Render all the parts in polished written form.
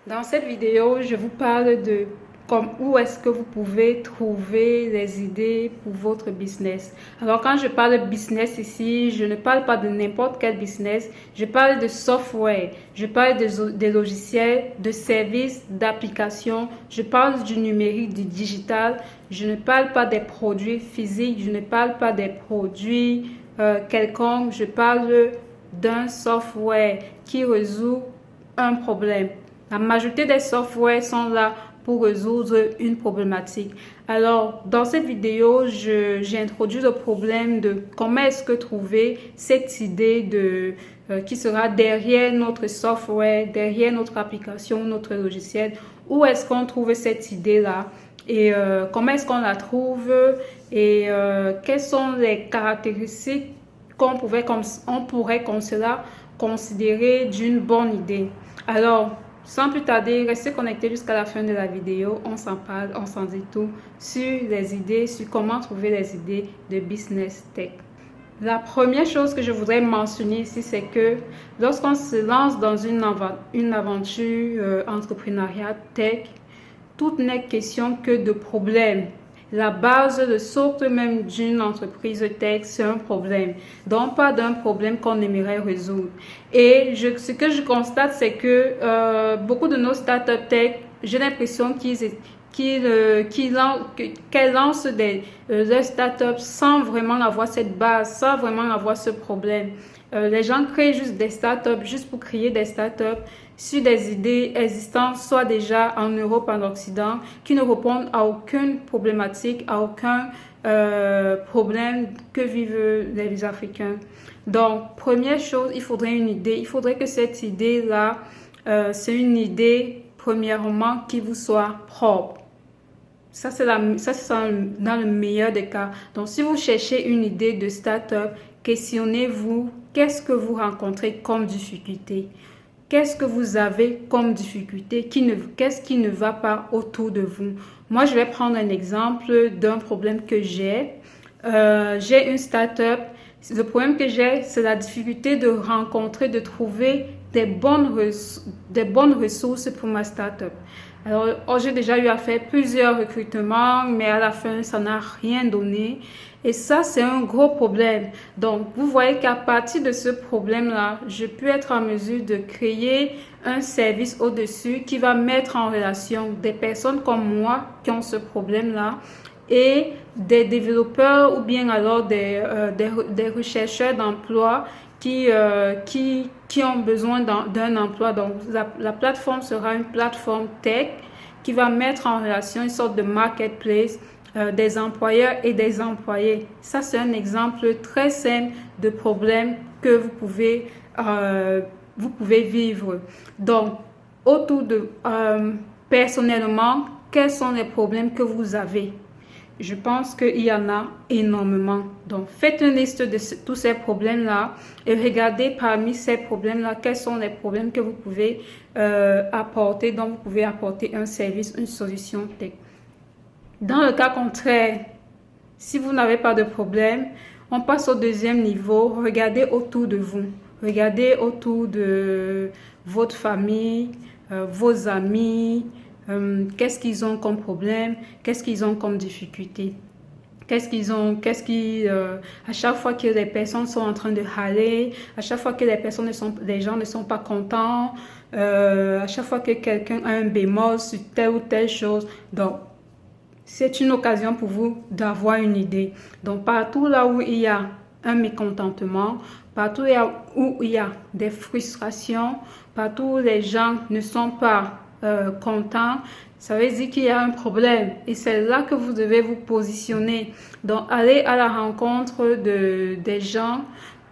Dans cette vidéo, je vous parle de où est-ce que vous pouvez trouver les idées pour votre business. Alors, quand je parle de business ici, je ne parle pas de n'importe quel business. Je parle de software, je parle des logiciels, de services, d'applications. Je parle du numérique, du digital. Je ne parle pas des produits physiques, je ne parle pas des produits quelconques. Je parle d'un software qui résout un problème. La majorité des softwares sont là pour résoudre une problématique. Alors, dans cette vidéo, j'ai introduit le problème de comment est-ce que trouver cette idée qui sera derrière notre software, derrière notre application, notre logiciel. Où est-ce qu'on trouve cette idée-là et comment est-ce qu'on la trouve et quelles sont les caractéristiques on pourrait comme cela considérer d'une bonne idée. Alors, sans plus tarder, restez connectés jusqu'à la fin de la vidéo. On s'en parle, on s'en dit tout sur les idées, sur comment trouver les idées de business tech. La première chose que je voudrais mentionner ici, c'est que lorsqu'on se lance dans une aventure entrepreneuriale tech, tout n'est question que de problèmes. La base, le socle même d'une entreprise tech, c'est un problème. Donc, pas d'un problème qu'on aimerait résoudre. Et ce que je constate, c'est que beaucoup de nos startups tech, j'ai l'impression qu'elles lancent leurs startups sans vraiment avoir cette base, sans vraiment avoir ce problème. Les gens créent juste des startups, juste pour créer des startups sur des idées existantes, soit déjà en Europe, en Occident, qui ne répondent à aucune problématique, à aucun problème que vivent les Africains. Donc, première chose, il faudrait une idée. Il faudrait que cette idée-là, c'est une idée, premièrement, qui vous soit propre. Ça, c'est dans le meilleur des cas. Donc, si vous cherchez une idée de start-up, questionnez-vous, qu'est-ce que vous rencontrez comme difficulté? Qu'est-ce que vous avez comme difficulté? Qu'est-ce qui ne va pas autour de vous? Moi, je vais prendre un exemple d'un problème que j'ai. J'ai une start-up. Le problème que j'ai, c'est la difficulté de trouver des bonnes ressources pour ma start-up. Alors, j'ai déjà eu à faire plusieurs recrutements, mais à la fin, ça n'a rien donné. Et ça, c'est un gros problème. Donc, vous voyez qu'à partir de ce problème-là, je peux être en mesure de créer un service au-dessus qui va mettre en relation des personnes comme moi qui ont ce problème-là et des développeurs ou bien alors des rechercheurs d'emploi qui ont besoin d'un emploi. Donc, la plateforme sera une plateforme tech qui va mettre en relation une sorte de marketplace des employeurs et des employés. Ça, c'est un exemple très simple de problème que vous pouvez vivre. Donc, personnellement, quels sont les problèmes que vous avez? Je pense qu'il y en a énormément. Donc, faites une liste de tous ces problèmes-là et regardez parmi ces problèmes-là quels sont les problèmes que vous pouvez apporter, dont vous pouvez apporter un service, une solution tech. Dans le cas contraire, si vous n'avez pas de problème, on passe au deuxième niveau. Regardez autour de vous. Regardez autour de votre famille, vos amis. Qu'est-ce qu'ils ont comme problème? Qu'est-ce qu'ils ont comme difficulté? À chaque fois que les personnes sont en train de râler, à chaque fois que les gens ne sont pas contents, à chaque fois que quelqu'un a un bémol sur telle ou telle chose. Donc, c'est une occasion pour vous d'avoir une idée. Donc, partout là où il y a un mécontentement, partout où il y a des frustrations, partout où les gens ne sont pas contents, ça veut dire qu'il y a un problème. Et c'est là que vous devez vous positionner. Donc, allez à la rencontre des gens,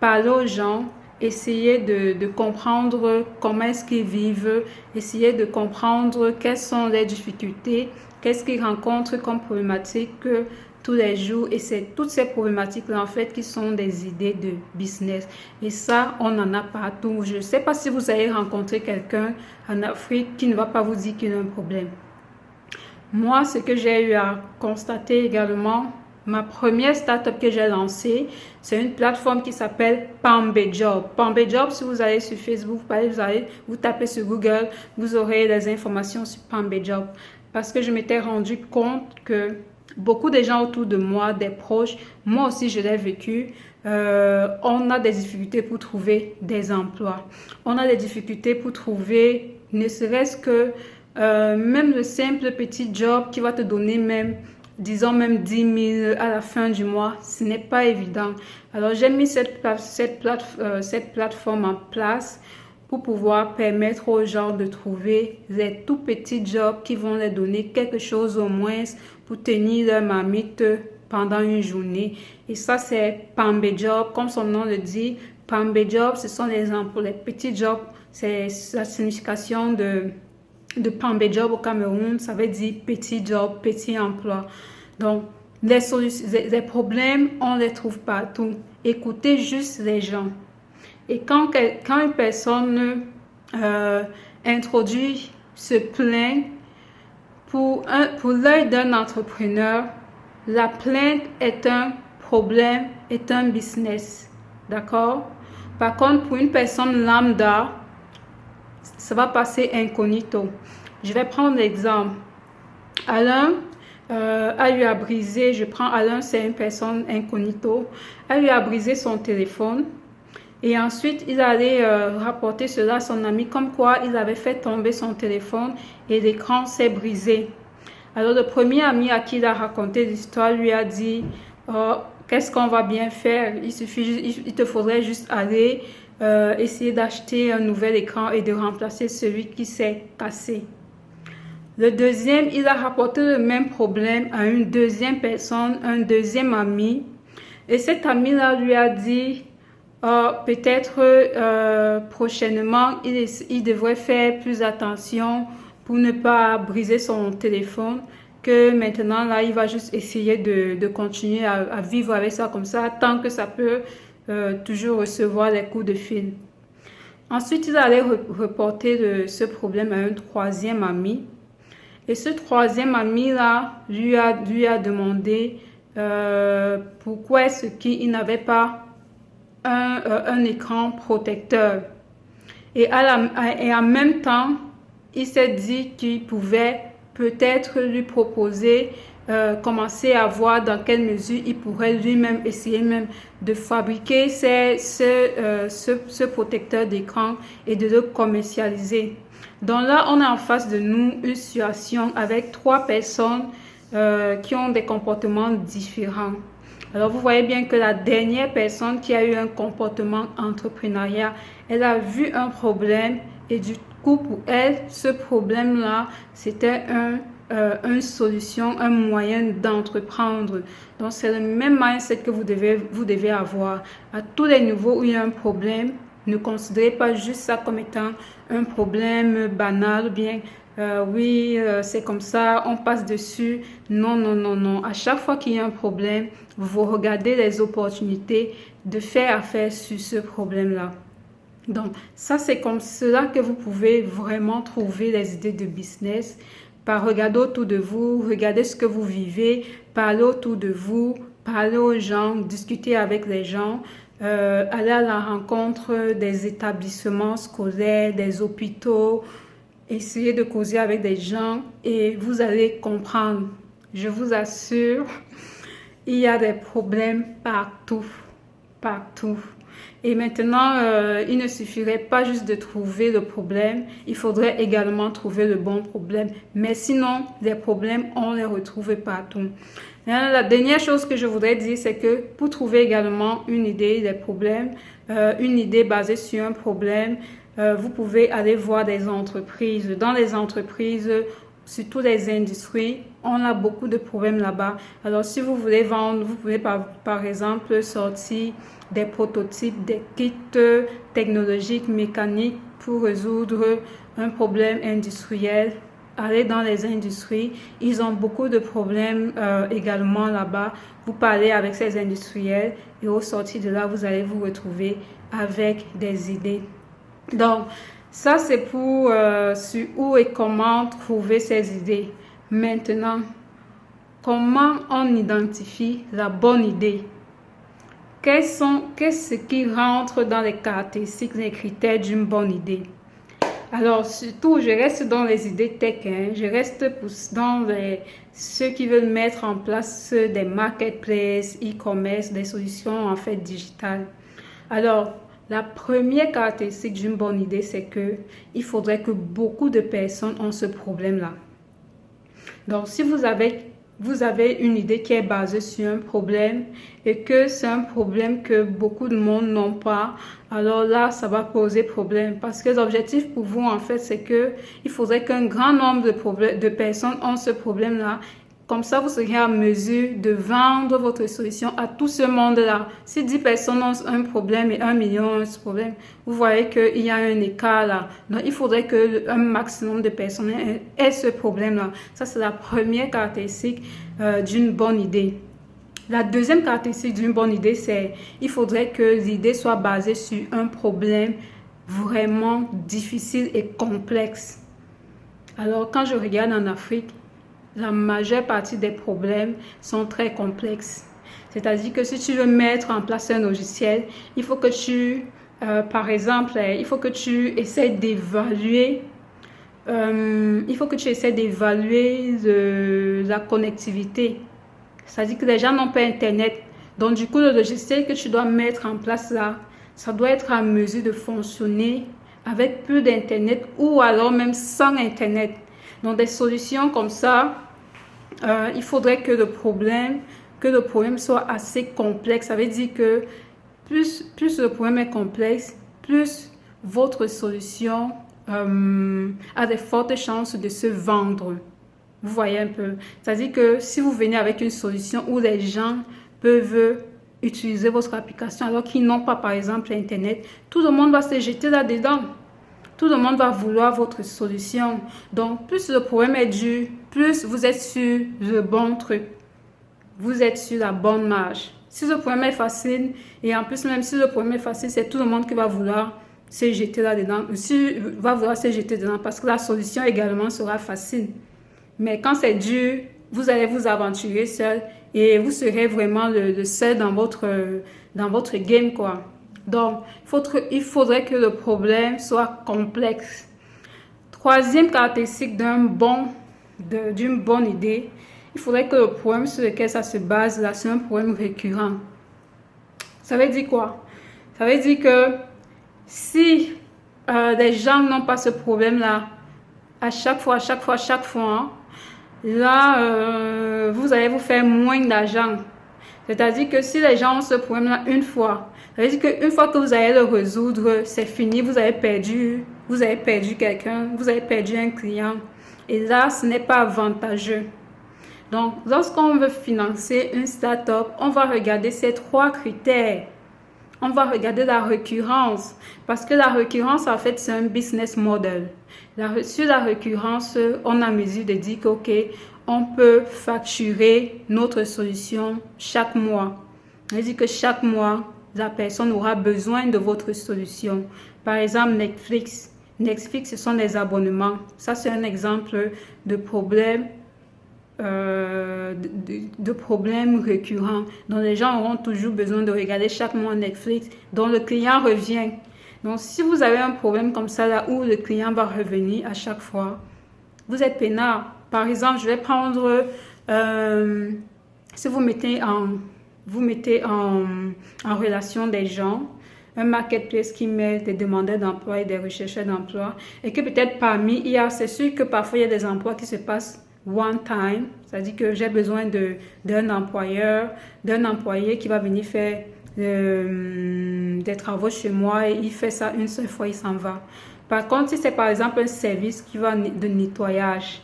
parlez aux gens, essayez de comprendre comment est-ce qu'ils vivent, essayez de comprendre quelles sont les difficultés, qu'est-ce qu'ils rencontrent comme problématique tous les jours. Et c'est toutes ces problématiques-là, en fait, qui sont des idées de business. Et ça, on en a partout. Je ne sais pas si vous allez rencontrer quelqu'un en Afrique qui ne va pas vous dire qu'il a un problème. Moi, ce que j'ai eu à constater également, ma première startup que j'ai lancée, c'est une plateforme qui s'appelle PambeJob. PambeJob, si vous allez sur Facebook, vous tapez sur Google, vous aurez des informations sur PambeJob. Parce que je m'étais rendu compte que beaucoup de gens autour de moi, des proches, moi aussi je l'ai vécu, on a des difficultés pour trouver des emplois. On a des difficultés pour trouver, ne serait-ce que même le simple petit job qui va te donner même, disons même 10 000 à la fin du mois, ce n'est pas évident. Alors j'ai mis cette plateforme en place pour pouvoir permettre aux gens de trouver les tout petits jobs qui vont leur donner quelque chose au moins pour tenir leur marmite pendant une journée. Et ça, c'est PambeJob, comme son nom le dit. PambeJob, ce sont les emplois, les petits jobs. C'est la signification de PambeJob au Cameroun. Ça veut dire petit job, petit emploi. Donc, les problèmes, on ne les trouve partout. Écoutez juste les gens. Et quand une personne introduit, se plaint, pour l'œil d'un entrepreneur, la plainte est un problème, est un business. D'accord? Par contre, pour une personne lambda, ça va passer incognito. Je vais prendre l'exemple. Alain a eu à briser, je prends Alain, c'est une personne incognito, a eu à briser son téléphone. Et ensuite, il allait rapporter cela à son ami, comme quoi il avait fait tomber son téléphone et l'écran s'est brisé. Alors, le premier ami à qui il a raconté l'histoire lui a dit qu'est-ce qu'on va bien faire? Il te faudrait juste aller essayer d'acheter un nouvel écran et de remplacer celui qui s'est cassé. Le deuxième, il a rapporté le même problème à une deuxième personne, un deuxième ami. Et cet ami-là lui a dit peut-être prochainement, il devrait faire plus attention pour ne pas briser son téléphone, que maintenant, là, il va juste essayer de continuer à vivre avec ça comme ça, tant que ça peut toujours recevoir les coups de fil. Ensuite, il allait reporter ce problème à un troisième ami. Et ce troisième ami-là lui a demandé pourquoi est-ce qu'il n'avait pas un écran protecteur. Et en même temps, il s'est dit qu'il pouvait peut-être lui proposer, commencer à voir dans quelle mesure il pourrait lui-même essayer même de fabriquer ce protecteur d'écran et de le commercialiser. Donc là, on a en face de nous une situation avec 3 personnes qui ont des comportements différents. Alors, vous voyez bien que la dernière personne qui a eu un comportement entrepreneurial, elle a vu un problème et du coup, pour elle, ce problème-là, c'était une solution, un moyen d'entreprendre. Donc, c'est le même mindset que vous devez avoir. À tous les niveaux où il y a un problème, ne considérez pas juste ça comme étant un problème banal ou bien c'est comme ça, on passe dessus. Non, non, non, non. À chaque fois qu'il y a un problème, vous regardez les opportunités de faire affaire sur ce problème-là. Donc, ça, c'est comme cela que vous pouvez vraiment trouver les idées de business. Par regarder autour de vous, regarder ce que vous vivez, parler autour de vous, parler aux gens, discuter avec les gens, aller à la rencontre des établissements scolaires, des hôpitaux, essayez de causer avec des gens et vous allez comprendre. Je vous assure, il y a des problèmes partout, partout. Et maintenant, il ne suffirait pas juste de trouver le problème, il faudrait également trouver le bon problème. Mais sinon, les problèmes, on les retrouve partout. La dernière chose que je voudrais dire, c'est que pour trouver également une idée des problèmes, une idée basée sur un problème, vous pouvez aller voir des entreprises. Dans les entreprises, surtout les industries, on a beaucoup de problèmes là-bas. Alors, si vous voulez vendre, vous pouvez par exemple sortir des prototypes, des kits technologiques, mécaniques pour résoudre un problème industriel. Allez dans les industries, ils ont beaucoup de problèmes également là-bas. Vous parlez avec ces industriels et au sortir de là, vous allez vous retrouver avec des idées. Donc, ça c'est pour sur où et comment trouver ces idées. Maintenant, Comment on identifie la bonne idée? Qu'est-ce qui rentre dans les caractéristiques et les critères d'une bonne idée? Alors, surtout, je reste dans les idées tech, hein. Je reste dans ceux qui veulent mettre en place des marketplaces, e-commerce, des solutions en fait digitales. Alors, la première caractéristique d'une bonne idée, c'est que il faudrait que beaucoup de personnes ont ce problème-là. Donc, si vous avez une idée qui est basée sur un problème et que c'est un problème que beaucoup de monde n'ont pas, alors là, ça va poser problème. Parce que l'objectif pour vous, en fait, c'est que il faudrait qu'un grand nombre de personnes ont ce problème-là. Comme ça, vous serez en mesure de vendre votre solution à tout ce monde-là. Si 10 personnes ont un problème et 1 million ont ce problème, vous voyez qu'il y a un écart là. Donc, il faudrait qu'un maximum de personnes aient ce problème-là. Ça, c'est la première caractéristique d'une bonne idée. La deuxième caractéristique d'une bonne idée, c'est qu'il faudrait que l'idée soit basée sur un problème vraiment difficile et complexe. Alors, quand je regarde en Afrique, la majeure partie des problèmes sont très complexes. C'est-à-dire que si tu veux mettre en place un logiciel, il faut que par exemple, il faut que tu essaies d'évaluer la connectivité. C'est-à-dire que les gens n'ont pas Internet. Donc, du coup, le logiciel que tu dois mettre en place là, ça doit être en mesure de fonctionner avec peu d'Internet ou alors même sans Internet. Donc, des solutions comme ça, il faudrait que le problème soit assez complexe. Ça veut dire que plus le problème est complexe, plus votre solution a de fortes chances de se vendre. Vous voyez un peu. C'est-à-dire que si vous venez avec une solution où les gens peuvent utiliser votre application alors qu'ils n'ont pas, par exemple, Internet, tout le monde va se jeter là-dedans. Tout le monde va vouloir votre solution. Donc, plus le problème est dur, plus vous êtes sur le bon truc. Vous êtes sur la bonne marge. Si le problème est facile, et en plus, même si le problème est facile, c'est tout le monde qui va vouloir se jeter là-dedans. Va vouloir se jeter dedans parce que la solution également sera facile. Mais quand c'est dur, vous allez vous aventurer seul et vous serez vraiment le seul dans votre game, quoi. Donc, il faudrait que le problème soit complexe. Troisième caractéristique d'une bonne idée, il faudrait que le problème sur lequel ça se base, là, c'est un problème récurrent. Ça veut dire quoi? Ça veut dire que si les gens n'ont pas ce problème-là, à chaque fois, là, vous allez vous faire moins d'argent. C'est-à-dire que si les gens ont ce problème-là une fois, ça veut dire qu'une fois que vous allez le résoudre, c'est fini, vous avez perdu quelqu'un, vous avez perdu un client. Et là, ce n'est pas avantageux. Donc, lorsqu'on veut financer une start-up, on va regarder ces 3 critères. On va regarder la récurrence, parce que la récurrence, en fait, c'est un business model. Sur la récurrence, on a mesure de dire que, OK, on peut facturer notre solution chaque mois. C'est-à-dire que chaque mois, la personne aura besoin de votre solution. Par exemple, Netflix. Netflix, ce sont des abonnements. Ça, c'est un exemple de problème récurrents. Donc, les gens auront toujours besoin de regarder chaque mois Netflix, dont le client revient. Donc, si vous avez un problème comme ça, là où le client va revenir à chaque fois, vous êtes peinard. Par exemple, je vais prendre, si vous mettez en relation des gens, un marketplace qui met des demandeurs d'emploi et des rechercheurs d'emploi, et que peut-être parmi, c'est sûr que parfois il y a des emplois qui se passent one time, c'est-à-dire que j'ai besoin d'un employé qui va venir faire des travaux chez moi et il fait ça une seule fois, il s'en va. Par contre, si c'est par exemple un service qui va de nettoyage,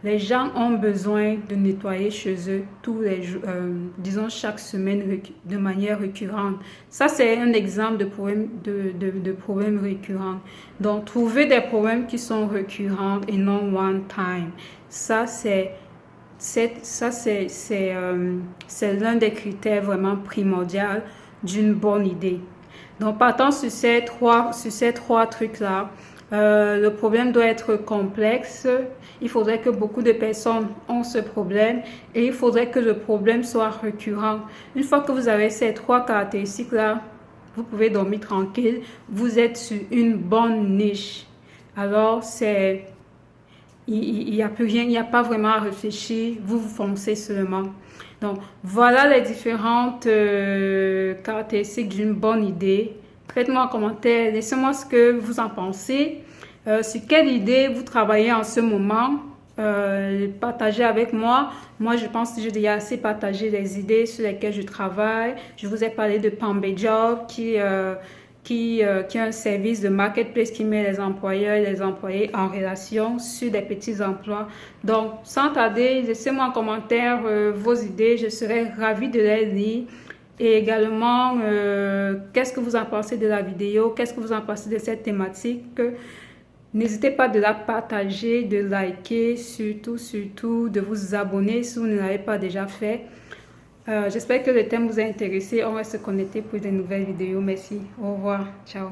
les gens ont besoin de nettoyer chez eux tous les jours, disons chaque semaine de manière récurrente. Ça, c'est un exemple de problème récurrent. Donc, trouver des problèmes qui sont récurrents et non one time. Ça, c'est l'un des critères vraiment primordiaux d'une bonne idée. Donc, partant sur ces trois trucs-là, Le problème doit être complexe. Il faudrait que beaucoup de personnes ont ce problème et il faudrait que le problème soit récurrent. Une fois que vous avez ces 3 caractéristiques-là, vous pouvez dormir tranquille. Vous êtes sur une bonne niche. Alors, il n'y a plus rien, il n'y a pas vraiment à réfléchir. Vous foncez seulement. Donc, voilà les différentes caractéristiques d'une bonne idée. Faites-moi un commentaire, laissez-moi ce que vous en pensez. Sur quelle idée vous travaillez en ce moment. Partagez avec moi. Moi, je pense que j'ai déjà assez partagé les idées sur lesquelles je travaille. Je vous ai parlé de PamBayJob qui est un service de marketplace qui met les employeurs et les employés en relation sur des petits emplois. Donc, sans tarder, laissez-moi en commentaire vos idées. Je serai ravie de les lire. Et également, qu'est-ce que vous en pensez de la vidéo? Qu'est-ce que vous en pensez de cette thématique? N'hésitez pas de la partager, de liker, surtout de vous abonner si vous ne l'avez pas déjà fait. J'espère que le thème vous a intéressé. On va se connecter pour de nouvelles vidéos. Merci. Au revoir. Ciao.